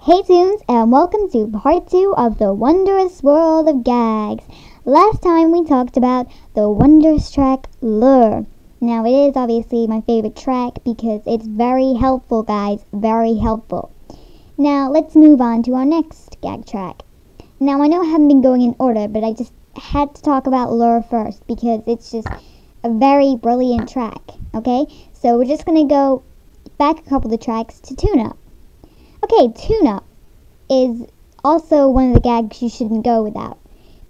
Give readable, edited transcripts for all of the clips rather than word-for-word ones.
Hey Tunes, and welcome to part 2 of the wondrous world of Gags. Last time we talked about the wondrous track Lure. Now it is obviously my favorite track because it's very helpful, guys, very helpful. Now let's move on to our next gag track. Now I know I haven't been going in order, but I just had to talk about Lure first because it's just a very brilliant track, okay? So we're just going to go back a couple of the tracks to Tune Up. Okay, Tune Up is also one of the gags you shouldn't go without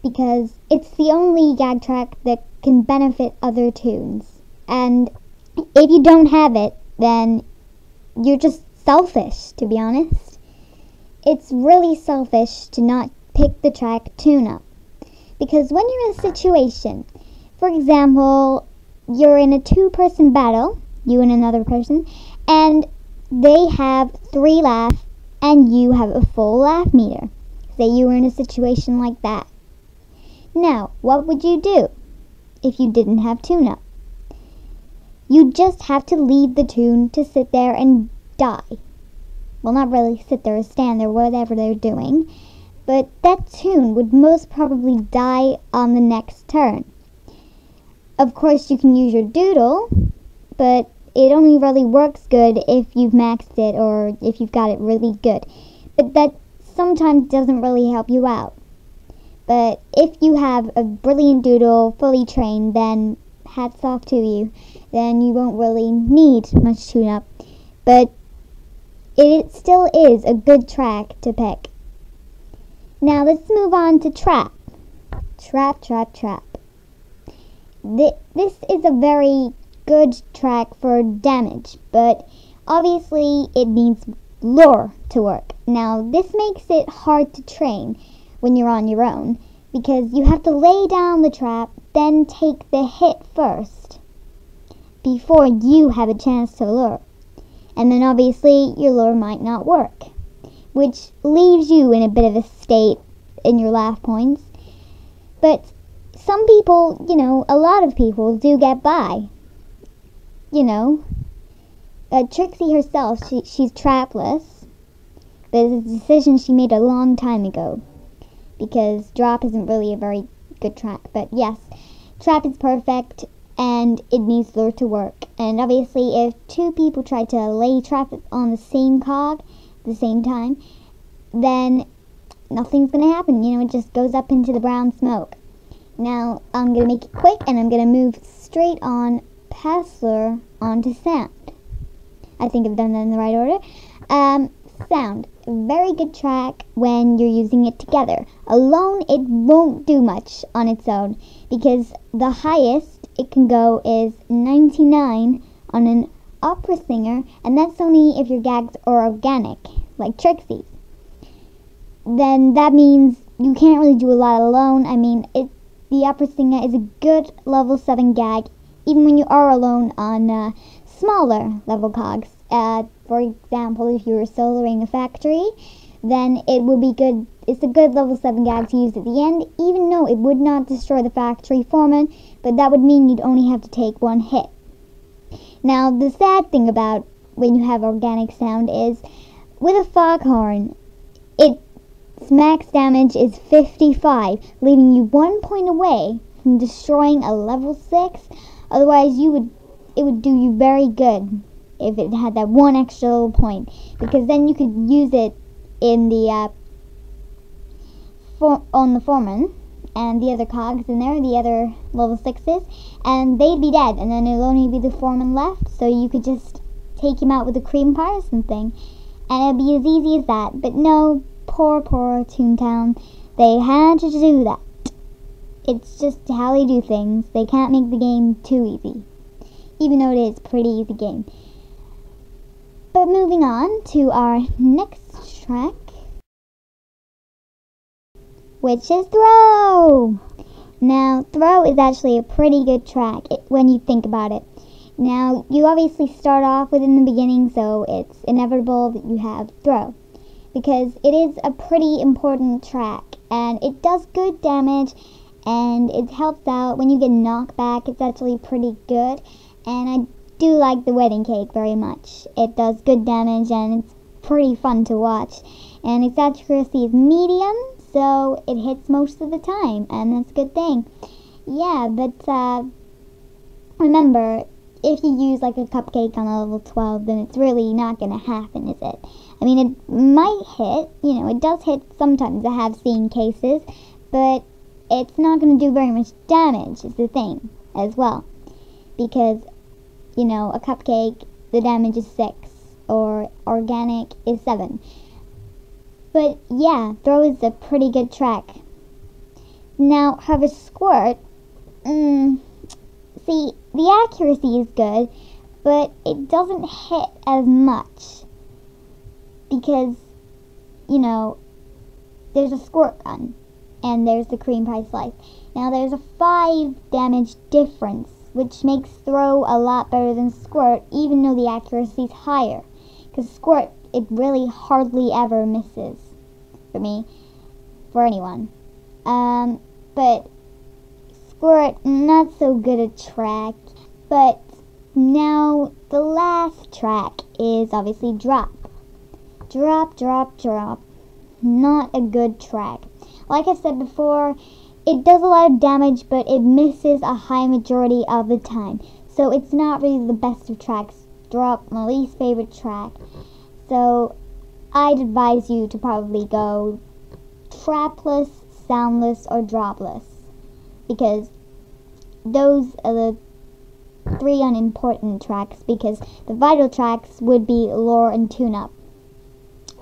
because it's the only gag track that can benefit other tunes. And if you don't have it, then you're just selfish, to be honest. It's really selfish to not pick the track Tune Up because when you're in a situation, for example, you're in a two-person battle, you and another person, and they have 3 laughs and you have a full laugh meter. Say you were in a situation like that. Now, what would you do if you didn't have Tune Up? You just have to leave the tune to sit there and die. Well, not really sit there or stand there, whatever they're doing, but that tune would most probably die on the next turn. Of course, you can use your doodle, but it only really works good if you've maxed it or if you've got it really good. But that sometimes doesn't really help you out. But if you have a brilliant doodle, fully trained, then hats off to you. Then you won't really need much tune-up. But it still is a good track to pick. Now let's move on to Trap. Trap, trap, trap. This is a very good track for damage, but obviously it needs lure to work. Now this makes it hard to train when you're on your own because you have to lay down the trap, then take the hit first before you have a chance to lure. And then obviously your lure might not work, which leaves you in a bit of a state in your laugh points. But some people, a lot of people do get by. Trixie herself, she's trapless. But it's a decision she made a long time ago. Because drop isn't really a very good track. But yes, trap is perfect and it needs lure to work. And obviously if 2 people try to lay trap on the same cog at the same time, then nothing's going to happen. It just goes up into the brown smoke. Now, I'm going to make it quick and I'm going to move straight on past lure onto sound. I think I've done that in the right order. Sound. Very good track when you're using it together. Alone, it won't do much on its own because the highest it can go is 99 on an opera singer, and that's only if your gags are organic, like Trixie's. Then that means you can't really do a lot alone. I mean, the opera singer is a good level 7 gag even when you are alone on smaller level cogs. For example, if you were soloing a factory, then it would be good. It's a good level 7 gag to use at the end, even though it would not destroy the factory foreman, but that would mean you'd only have to take 1 hit. Now, the sad thing about when you have organic sound is, with a foghorn, its max damage is 55, leaving you 1 point away from destroying a level 6. Otherwise, it would do you very good if it had that 1 extra little point, because then you could use it in the on the foreman and the other cogs in there, the other level 6s, and they'd be dead, and then it'll only be the foreman left, so you could just take him out with a cream pie or something, and it'd be as easy as that. But no, poor Toontown, they had to do that. It's just how they do things. They can't make the game too easy, even though it is a pretty easy game. But moving on to our next track, which is Throw. Now, Throw is actually a pretty good track when you think about it. Now, you obviously start off within the beginning, so it's inevitable that you have Throw, because it is a pretty important track, and it does good damage, and it helps out when you get knocked back. It's actually pretty good, and I do like the wedding cake very much. It does good damage and it's pretty fun to watch. and its accuracy is medium, so it hits most of the time, and that's a good thing. Yeah, but remember, if you use like a cupcake on a level 12, then it's really not going to happen, is it? I mean, it might hit, it does hit sometimes. I have seen cases, but it's not going to do very much damage, is the thing, as well. Because, a cupcake, the damage is 6, or organic is 7. But yeah, throw is a pretty good track. Now, however, squirt, see, the accuracy is good, but it doesn't hit as much. Because, there's a squirt gun, and there's the cream pie slice. Now, there's a 5 damage difference, which makes throw a lot better than squirt, even though the accuracy is higher. Because squirt, it really hardly ever misses. For anyone. But squirt, not so good a track. But now the last track is obviously drop. Drop, drop, drop. Not a good track. Like I said before, it does a lot of damage, but it misses a high majority of the time. So it's not really the best of tracks. Drop, my least favorite track. So I'd advise you to probably go trapless, soundless, or dropless. Because those are the 3 unimportant tracks, because the vital tracks would be lore and tune-up.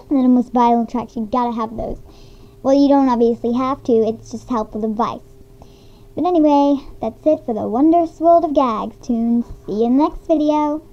And then the most vital tracks, you gotta have those. Well, you don't obviously have to, it's just helpful advice. But anyway, that's it for the wondrous world of Gags tunes. See you in the next video.